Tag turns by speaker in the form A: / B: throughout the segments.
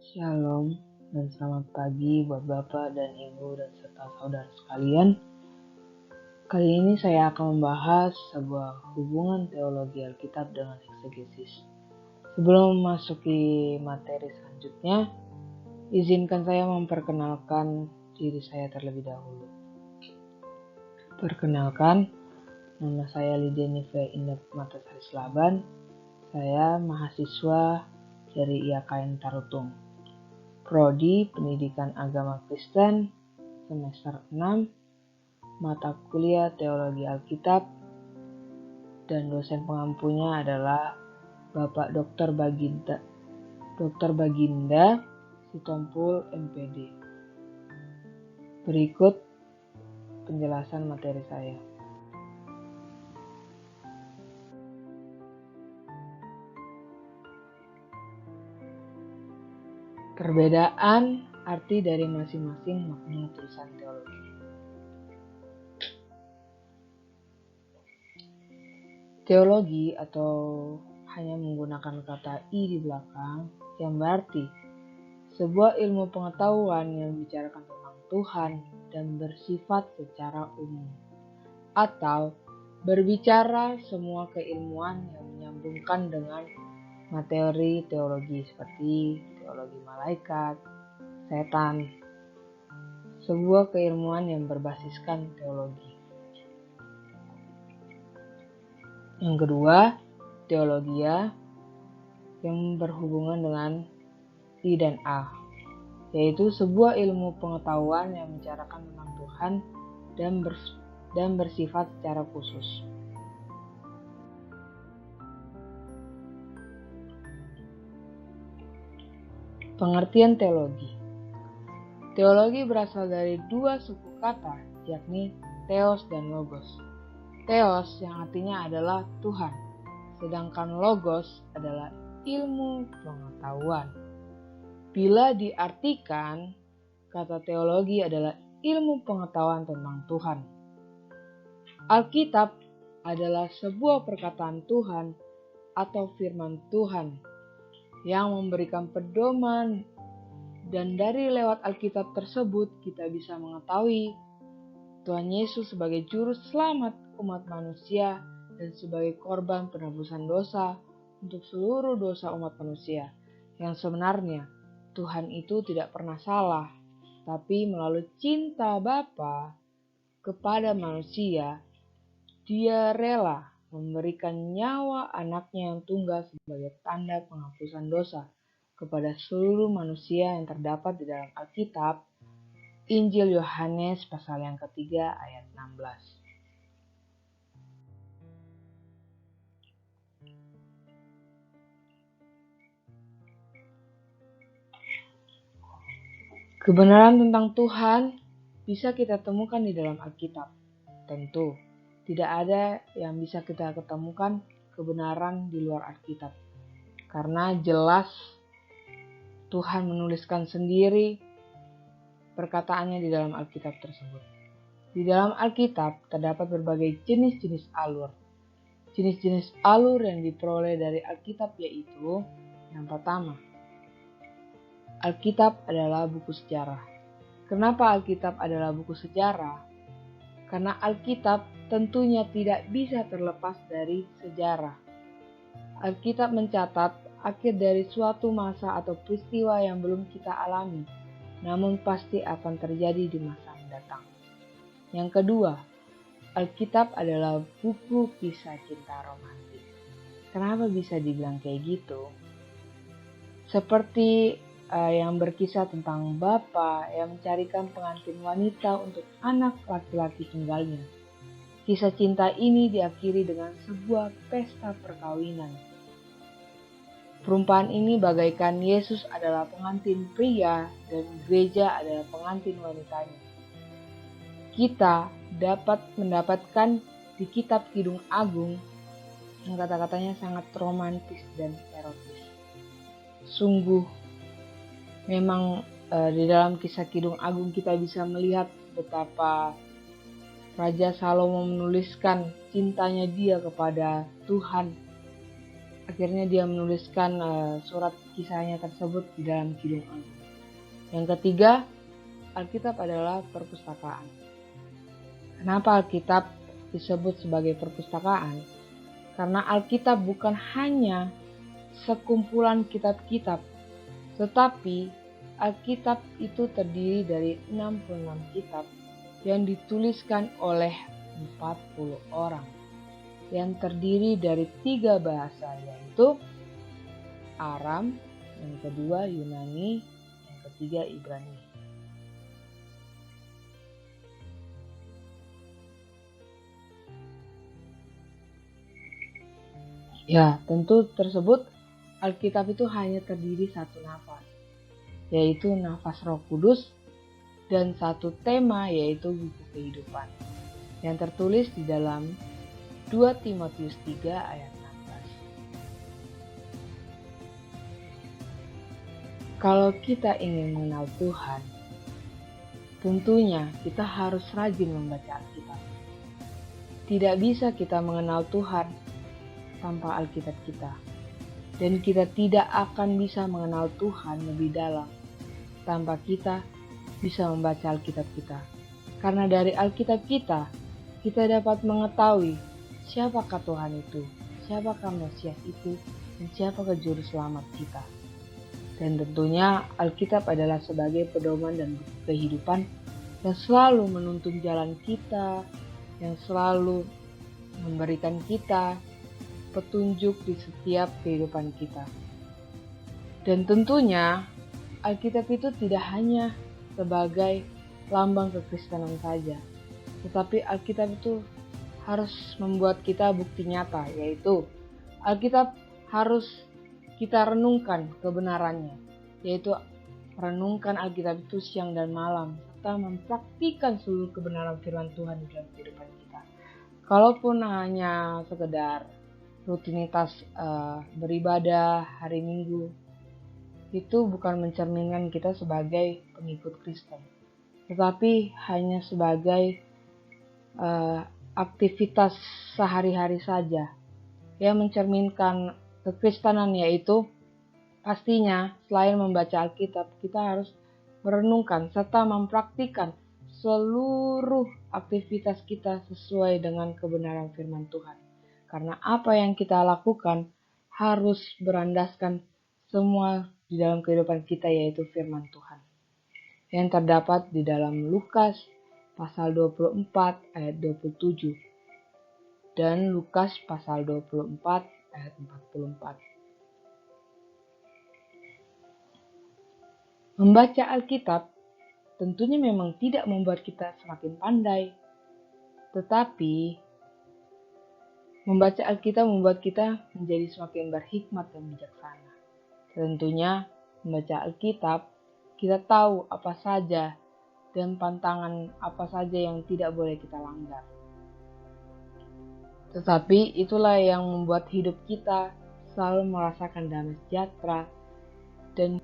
A: Shalom dan selamat pagi buat Bapak dan Ibu dan serta saudara sekalian. Kali ini saya akan membahas sebuah hubungan teologi Alkitab dengan eksegesis. Sebelum memasuki materi selanjutnya, izinkan saya memperkenalkan diri saya terlebih dahulu. Perkenalkan, nama saya Lydia Nive Indah Matasari Selaban. Saya mahasiswa dari IAKN Tarutung. Prodi Pendidikan Agama Kristen, semester 6, mata kuliah Teologi Alkitab, dan dosen pengampunya adalah Bapak Dr. Baginda Sitompul MPD. Berikut penjelasan materi saya. Perbedaan arti dari masing-masing makna tulisan teologi. Teologi atau hanya menggunakan kata i di belakang yang berarti sebuah ilmu pengetahuan yang membicarakan tentang Tuhan dan bersifat secara umum, atau berbicara semua keilmuan yang menyambungkan dengan materi teologi seperti teologi malaikat, setan, sebuah keilmuan yang berbasiskan teologi. Yang kedua, teologia yang berhubungan dengan I dan A, yaitu sebuah ilmu pengetahuan yang membicarakan tentang Tuhan dan bersifat secara khusus. Pengertian teologi. Teologi berasal dari dua suku kata, yakni theos dan logos. Theos yang artinya adalah Tuhan, sedangkan logos adalah ilmu pengetahuan. Bila diartikan, kata teologi adalah ilmu pengetahuan tentang Tuhan. Alkitab adalah sebuah perkataan Tuhan atau firman Tuhan yang memberikan pedoman, dan dari lewat Alkitab tersebut kita bisa mengetahui Tuhan Yesus sebagai juru selamat umat manusia dan sebagai korban penebusan dosa untuk seluruh dosa umat manusia. Yang sebenarnya Tuhan itu tidak pernah salah, tapi melalui cinta Bapa kepada manusia, Dia rela memberikan nyawa anaknya yang tunggal sebagai tanda penghapusan dosa kepada seluruh manusia yang terdapat di dalam Alkitab, Injil Yohanes pasal yang ketiga ayat 16. Kebenaran tentang Tuhan bisa kita temukan di dalam Alkitab. Tentu, tidak ada yang bisa kita ketemukan kebenaran di luar Alkitab. Karena jelas Tuhan menuliskan sendiri perkataannya di dalam Alkitab tersebut. Di dalam Alkitab terdapat berbagai jenis-jenis alur. Jenis-jenis alur yang diperoleh dari Alkitab yaitu, yang pertama, Alkitab adalah buku sejarah. Kenapa Alkitab adalah buku sejarah? Karena Alkitab tentunya tidak bisa terlepas dari sejarah. Alkitab mencatat akhir dari suatu masa atau peristiwa yang belum kita alami, namun pasti akan terjadi di masa mendatang. Yang kedua, Alkitab adalah buku kisah cinta romantis. Kenapa bisa dibilang kayak gitu? Seperti yang berkisah tentang bapa yang mencarikan pengantin wanita untuk anak laki-laki tunggalnya. Kisah cinta ini diakhiri dengan sebuah pesta perkawinan. Perumpamaan ini bagaikan Yesus adalah pengantin pria dan gereja adalah pengantin wanitanya. Kita dapat mendapatkan di kitab Kidung Agung yang kata-katanya sangat romantis dan erotis. Sungguh memang di dalam kisah Kidung Agung kita bisa melihat betapa Raja Salomo menuliskan cintanya dia kepada Tuhan akhirnya dia menuliskan surat kisahnya tersebut di dalam Kidung Agung. Yang ketiga, Alkitab adalah perpustakaan. Kenapa Alkitab disebut sebagai perpustakaan? Karena Alkitab bukan hanya sekumpulan kitab-kitab, tetapi Alkitab itu terdiri dari 66 kitab yang dituliskan oleh 40 orang, yang terdiri dari 3 bahasa, yaitu Aram, yang kedua Yunani, yang ketiga Ibrani. Ya, tentu tersebut Alkitab itu hanya terdiri satu nafas, yaitu nafas Roh Kudus, dan satu tema, yaitu buku kehidupan, yang tertulis di dalam 2 Timotius 3 ayat 16. Kalau kita ingin mengenal Tuhan, tentunya kita harus rajin membaca Alkitab. Tidak bisa kita mengenal Tuhan tanpa Alkitab kita. Dan kita tidak akan bisa mengenal Tuhan lebih dalam tanpa kita bisa membaca Alkitab kita. Karena dari Alkitab kita dapat mengetahui siapakah Tuhan itu, siapakah Mesias itu, dan siapakah Juru Selamat kita. Dan tentunya Alkitab adalah sebagai pedoman dan buku kehidupan yang selalu menuntun jalan kita, yang selalu memberikan kita petunjuk di setiap kehidupan kita. Dan tentunya Alkitab itu tidak hanya sebagai lambang kekristenan saja, tetapi Alkitab itu harus membuat kita bukti nyata, yaitu Alkitab harus kita renungkan kebenarannya, yaitu renungkan Alkitab itu siang dan malam, serta mempraktikkan seluruh kebenaran firman Tuhan di dalam kehidupan kita. Kalaupun hanya sekedar rutinitas beribadah hari Minggu, itu bukan mencerminkan kita sebagai pengikut Kristen, tetapi hanya sebagai aktivitas sehari-hari saja yang mencerminkan kekristenan, yaitu pastinya selain membaca Alkitab, kita harus merenungkan serta mempraktikkan seluruh aktivitas kita sesuai dengan kebenaran firman Tuhan. Karena apa yang kita lakukan harus berandaskan semua di dalam kehidupan kita, yaitu firman Tuhan. Yang terdapat di dalam Lukas pasal 24 ayat 27 dan Lukas pasal 24 ayat 44. Membaca Alkitab tentunya memang tidak membuat kita semakin pandai, tetapi membaca Alkitab membuat kita menjadi semakin berhikmat dan bijaksana. Tentunya membaca Alkitab, kita tahu apa saja dan pantangan apa saja yang tidak boleh kita langgar. Tetapi itulah yang membuat hidup kita selalu merasakan damai sejahtera dan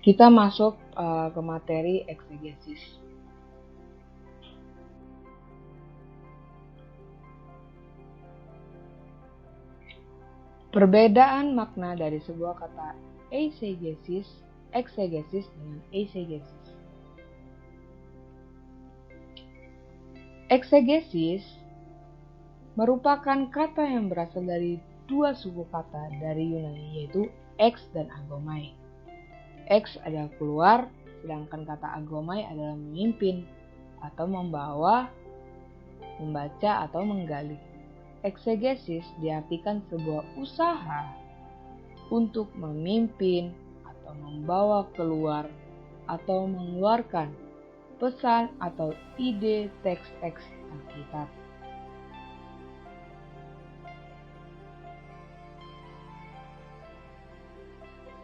A: kita masuk ke materi eksegesis. Perbedaan makna dari sebuah kata eksegesis dengan eisegesis. Eksegesis merupakan kata yang berasal dari dua suku kata dari Yunani, yaitu ex dan agomai. Ex adalah keluar, sedangkan kata agomai adalah memimpin atau membawa, membaca atau menggali. Eksegesis diartikan sebuah usaha untuk memimpin atau membawa keluar atau mengeluarkan pesan atau ide teks-teks Alkitab.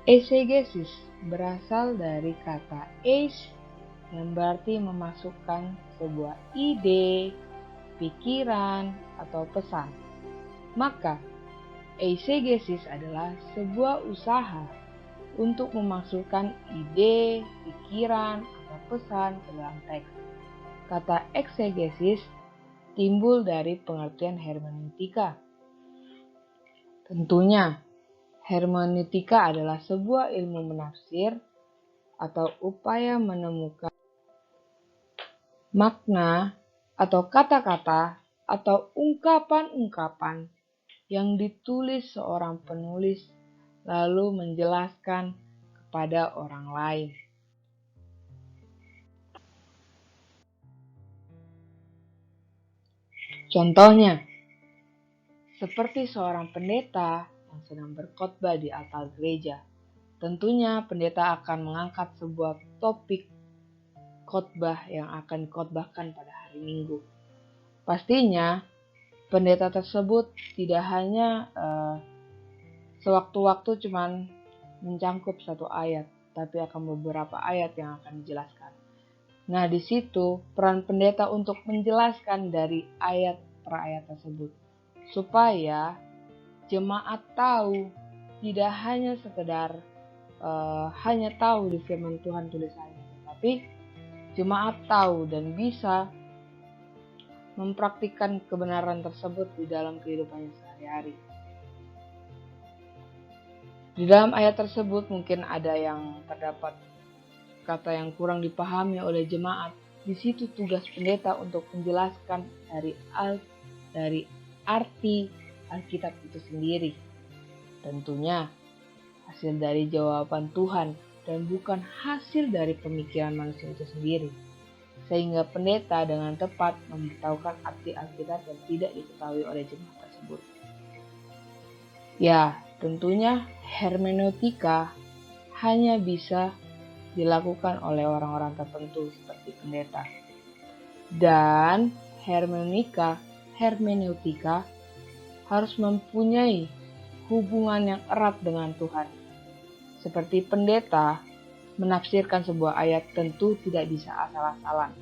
A: Eisegesis berasal dari kata eis yang berarti memasukkan sebuah ide, pikiran, atau pesan. Maka, eisegesis adalah sebuah usaha untuk memasukkan ide, pikiran, atau pesan ke dalam teks. Kata eksegesis timbul dari pengertian hermeneutika. Tentunya, hermeneutika adalah sebuah ilmu menafsir atau upaya menemukan makna atau kata-kata atau ungkapan-ungkapan yang ditulis seorang penulis lalu menjelaskan kepada orang lain. Contohnya, seperti seorang pendeta yang sedang berkhotbah di altar gereja. Tentunya pendeta akan mengangkat sebuah topik khotbah yang akan dikhotbahkan pada hari Minggu. Pastinya pendeta tersebut tidak hanya sewaktu-waktu cuman mencangkup satu ayat, tapi akan beberapa ayat yang akan dijelaskan. Nah, di situ peran pendeta untuk menjelaskan dari ayat per ayat tersebut, supaya jemaat tahu, tidak hanya sekedar hanya tahu di firman Tuhan tulisannya, tapi jemaat tahu dan bisa mempraktikkan kebenaran tersebut di dalam kehidupannya sehari-hari. Di dalam ayat tersebut mungkin ada yang terdapat kata yang kurang dipahami oleh jemaat. Di situ tugas pendeta untuk menjelaskan dari arti Alkitab itu sendiri. Tentunya hasil dari jawaban Tuhan dan bukan hasil dari pemikiran manusia itu sendiri. Sehingga pendeta dengan tepat memberitahukan arti Alkitab yang tidak diketahui oleh jemaat tersebut. Ya, tentunya hermeneutika hanya bisa dilakukan oleh orang-orang tertentu seperti pendeta. Dan hermeneutika harus mempunyai hubungan yang erat dengan Tuhan. Seperti pendeta menafsirkan sebuah ayat tentu tidak bisa asal-asalan.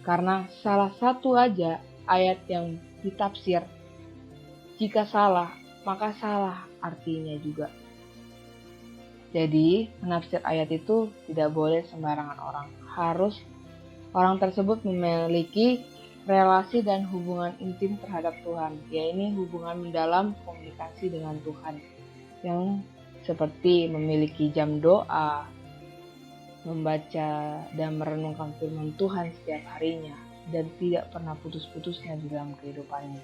A: Karena salah satu aja ayat yang ditafsir, jika salah, maka salah artinya juga. Jadi, menafsir ayat itu tidak boleh sembarangan orang. Harus orang tersebut memiliki relasi dan hubungan intim terhadap Tuhan, yaitu hubungan mendalam komunikasi dengan Tuhan, yang seperti memiliki jam doa, membaca dan merenungkan firman Tuhan setiap harinya, dan tidak pernah putus-putusnya di dalam kehidupannya.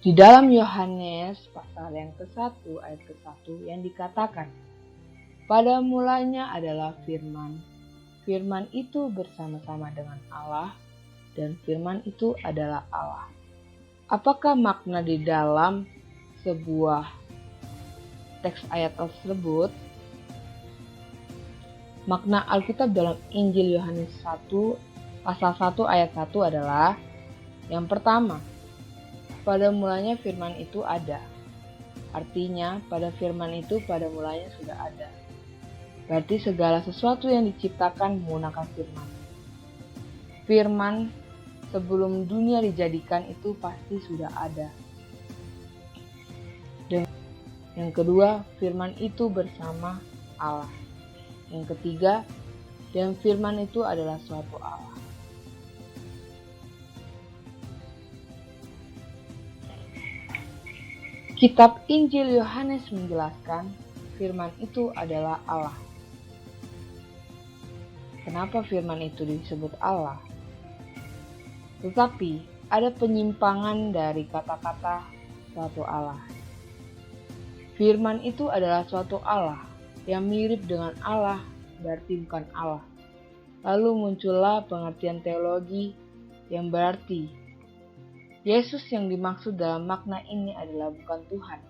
A: Di dalam Yohanes pasal yang ke-1 ayat ke-1 yang dikatakan, pada mulanya adalah firman. Firman itu bersama-sama dengan Allah dan firman itu adalah Allah. Apakah makna di dalam sebuah teks ayat tersebut? Makna Alkitab dalam Injil Yohanes 1 pasal 1 ayat 1 adalah yang pertama, pada mulanya firman itu ada. Artinya, pada firman itu pada mulanya sudah ada. Berarti segala sesuatu yang diciptakan menggunakan firman. Firman sebelum dunia dijadikan itu pasti sudah ada. Dan yang kedua, firman itu bersama Allah. Yang ketiga, dan firman itu adalah suatu Allah. Kitab Injil Yohanes menjelaskan firman itu adalah Allah. Kenapa firman itu disebut Allah? Tetapi ada penyimpangan dari kata-kata suatu Allah. Firman itu adalah suatu Allah yang mirip dengan Allah, berarti bukan Allah. Lalu muncullah pengertian teologi yang berarti Yesus yang dimaksud dalam makna ini adalah bukan Tuhan.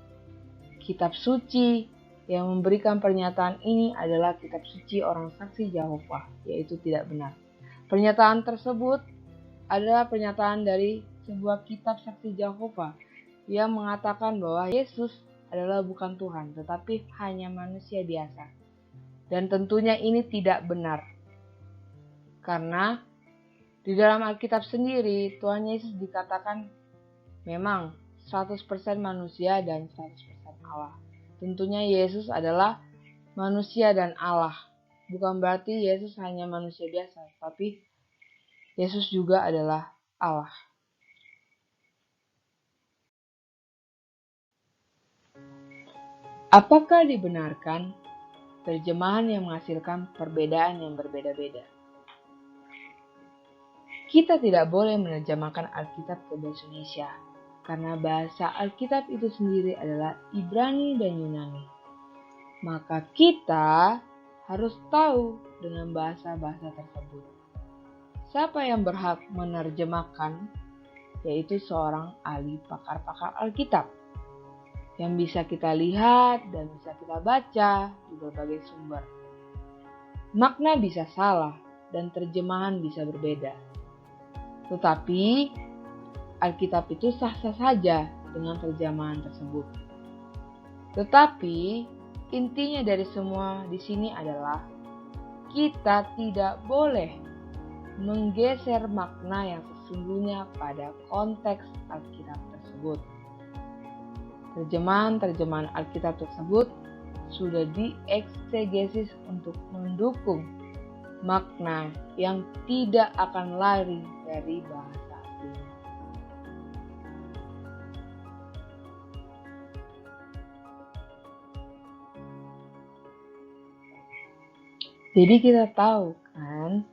A: Kitab suci yang memberikan pernyataan ini adalah kitab suci orang saksi Yahova, yaitu tidak benar. Pernyataan tersebut adalah pernyataan dari sebuah kitab saksi Yahova yang mengatakan bahwa Yesus adalah bukan Tuhan, tetapi hanya manusia biasa. Dan tentunya ini tidak benar. Karena di dalam Alkitab sendiri, Tuhan Yesus dikatakan memang 100% manusia dan 100% Allah. Tentunya Yesus adalah manusia dan Allah. bukan berarti Yesus hanya manusia biasa, tapi Yesus juga adalah Allah. Apakah dibenarkan terjemahan yang menghasilkan perbedaan yang berbeda-beda? Kita tidak boleh menerjemahkan Alkitab ke bahasa Indonesia, karena bahasa Alkitab itu sendiri adalah Ibrani dan Yunani. Maka kita harus tahu dengan bahasa-bahasa tersebut. Siapa yang berhak menerjemahkan? Yaitu seorang ahli pakar-pakar Alkitab, yang bisa kita lihat dan bisa kita baca di berbagai sumber. Makna bisa salah dan terjemahan bisa berbeda. Tetapi Alkitab itu sah-sah saja dengan terjemahan tersebut. Tetapi intinya dari semua di sini adalah kita tidak boleh menggeser makna yang sesungguhnya pada konteks Alkitab tersebut. Terjemahan Alkitab tersebut sudah dieksegesis untuk mendukung makna yang tidak akan lari dari bahasa aslinya. Jadi kita tahu kan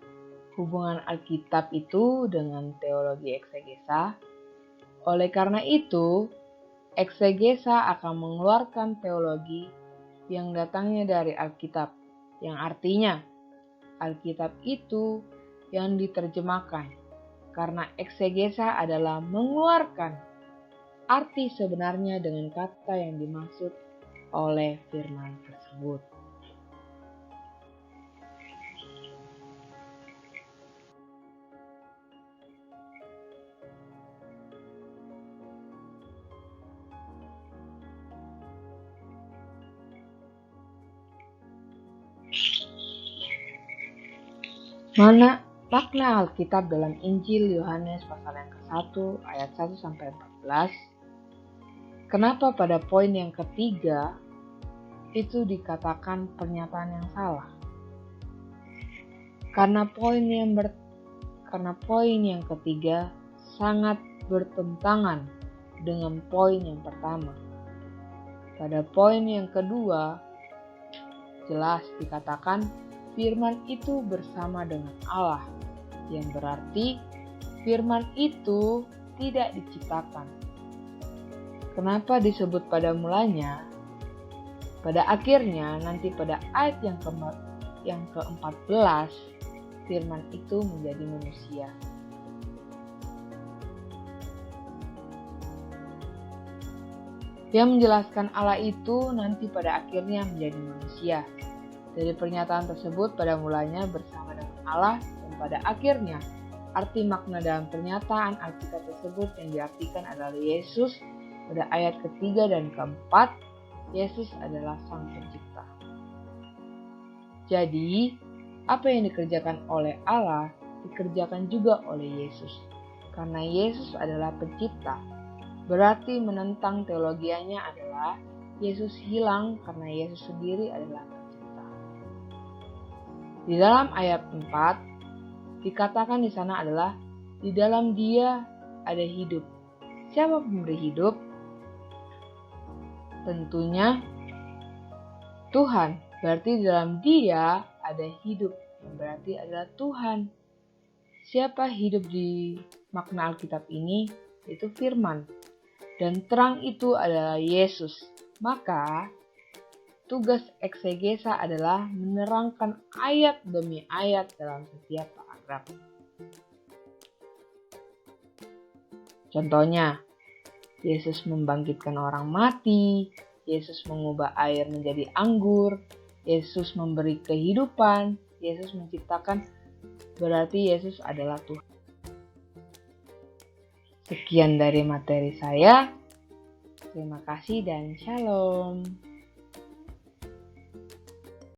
A: hubungan Alkitab itu dengan teologi eksegesa. Oleh karena itu, eksegesa akan mengeluarkan teologi yang datangnya dari Alkitab, yang artinya Alkitab itu yang diterjemahkan, karena eksegesa adalah mengeluarkan arti sebenarnya dengan kata yang dimaksud oleh firman tersebut. Makna Alkitab dalam Injil Yohanes pasal yang ke-1 ayat 1-14. Kenapa pada poin yang ketiga itu dikatakan pernyataan yang salah? Karena poin yang ketiga sangat bertentangan dengan poin yang pertama. Pada poin yang kedua jelas dikatakan firman itu bersama dengan Allah, yang berarti firman itu tidak diciptakan. Kenapa disebut pada mulanya? Pada akhirnya, nanti pada ayat yang ke-14, firman itu menjadi manusia. Yang menjelaskan Allah itu nanti pada akhirnya menjadi manusia. Dari pernyataan tersebut pada mulanya bersama dengan Allah dan pada akhirnya arti makna dalam pernyataan Alkitab tersebut yang diartikan adalah Yesus. Pada ayat ketiga dan keempat, Yesus adalah Sang Pencipta. Jadi, apa yang dikerjakan oleh Allah dikerjakan juga oleh Yesus. Karena Yesus adalah pencipta, berarti menentang teologianya adalah Yesus hilang karena Yesus sendiri adalah pencipta. Di dalam ayat 4 dikatakan di sana adalah di dalam Dia ada hidup. Siapa pemberi hidup? Tentunya Tuhan. Berarti di dalam Dia ada hidup, yang berarti adalah Tuhan. Siapa hidup di makna Alkitab ini? Itu firman. Dan terang itu adalah Yesus. Maka tugas eksegesa adalah menerangkan ayat demi ayat dalam setiap paragraf. Contohnya, Yesus membangkitkan orang mati, Yesus mengubah air menjadi anggur, Yesus memberi kehidupan, Yesus menciptakan, berarti Yesus adalah Tuhan. Sekian dari materi saya. Terima kasih dan shalom.